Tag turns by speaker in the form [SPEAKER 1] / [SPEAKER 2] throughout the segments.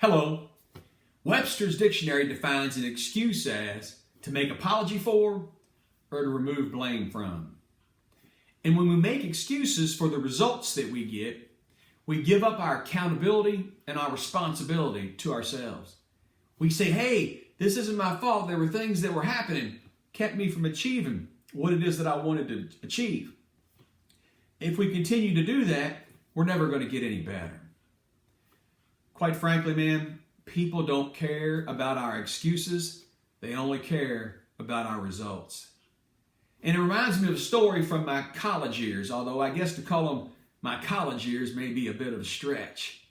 [SPEAKER 1] Hello. Webster's Dictionary defines an excuse as to make apology for or to remove blame from. And when we make excuses for the results that we get, we give up our accountability and our responsibility to ourselves. We say, hey, this isn't my fault. There were things that were happening, kept me from achieving what it is that I wanted to achieve. If we continue to do that, we're never going to get any better. Quite frankly, man, people don't care about our excuses. They only care about our results. And it reminds me of a story from my college years, although I guess to call them my college years may be a bit of a stretch.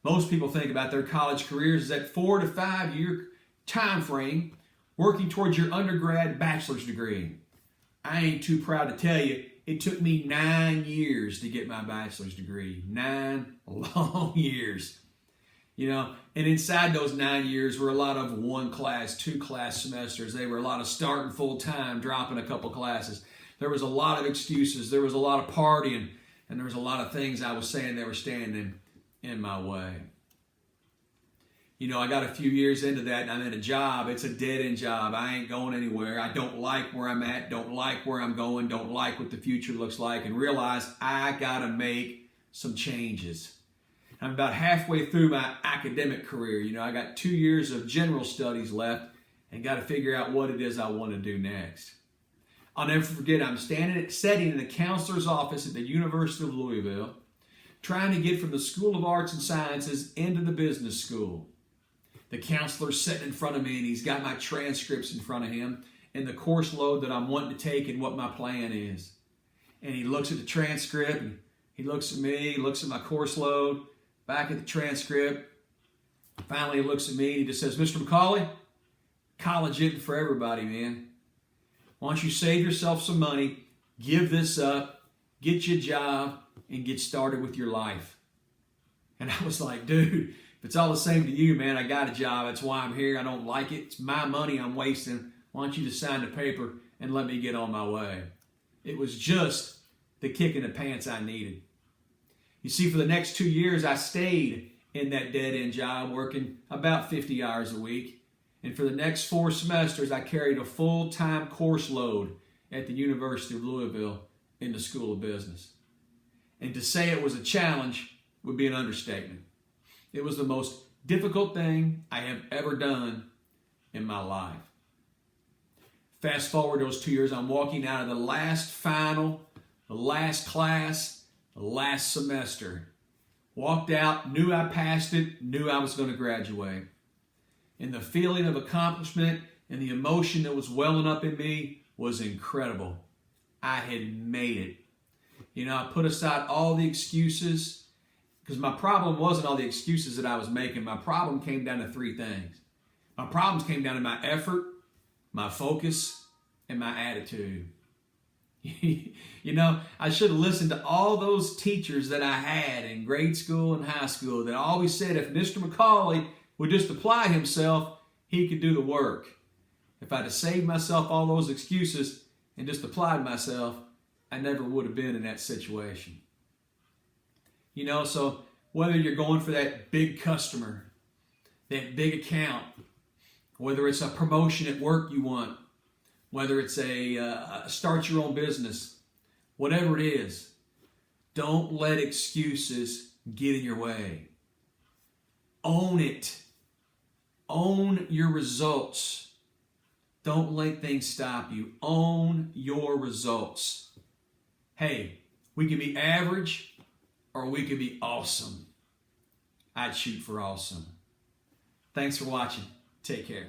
[SPEAKER 1] Most people think about their college careers as that 4 to 5 year time frame working towards your undergrad bachelor's degree. I ain't too proud to tell you, it took me 9 years to get my bachelor's degree. 9 long years. And inside those 9 years were a lot of 1 class, 2 class semesters. They were a lot of starting full time, dropping a couple classes. There was a lot of excuses. There was a lot of partying. And there was a lot of things I was saying that were standing in my way. I got a few years into that and I'm in a job. It's a dead-end job. I ain't going anywhere. I don't like where I'm at, don't like where I'm going, don't like what the future looks like, and realize I got to make some changes. I'm about halfway through my academic career. I got 2 years of general studies left and got to figure out what it is I want to do next. I'll never forget, I'm sitting in the counselor's office at the University of Louisville, trying to get from the School of Arts and Sciences into the business school. The counselor's sitting in front of me and he's got my transcripts in front of him and the course load that I'm wanting to take and what my plan is. And he looks at the transcript, and he looks at me, he looks at my course load, back at the transcript. Finally, he looks at me and he just says, Mr. McCauley, college isn't for everybody, man. Why don't you save yourself some money, give this up, get you a job, and get started with your life. And I was like, dude, if it's all the same to you, man, I got a job. That's why I'm here. I don't like it. It's my money I'm wasting. Why don't you just sign the paper and let me get on my way? It was just the kick in the pants I needed. You see, for the next 2 years, I stayed in that dead-end job, working about 50 hours a week. And for the next 4 semesters, I carried a full-time course load at the University of Louisville in the School of Business. And to say it was a challenge would be an understatement. It was the most difficult thing I have ever done in my life. Fast forward those 2 years, I'm walking out of the last final, the last class, the last semester. Walked out, knew I passed it, knew I was going to graduate. And the feeling of accomplishment and the emotion that was welling up in me was incredible. I had made it. I put aside all the excuses, because my problem wasn't all the excuses that I was making. My problem came down to 3 things. My problems came down to my effort, my focus, and my attitude. I should have listened to all those teachers that I had in grade school and high school that always said if Mr. McCauley would just apply himself, he could do the work. If I'd have saved myself all those excuses and just applied myself, I never would have been in that situation. So whether you're going for that big customer, that big account, whether it's a promotion at work you want, whether it's a start your own business, whatever it is, don't let excuses get in your way. Own it. Own your results. Don't let things stop you. Own your results. Hey, we can be average or we can be awesome. I'd shoot for awesome. Thanks for watching. Take care.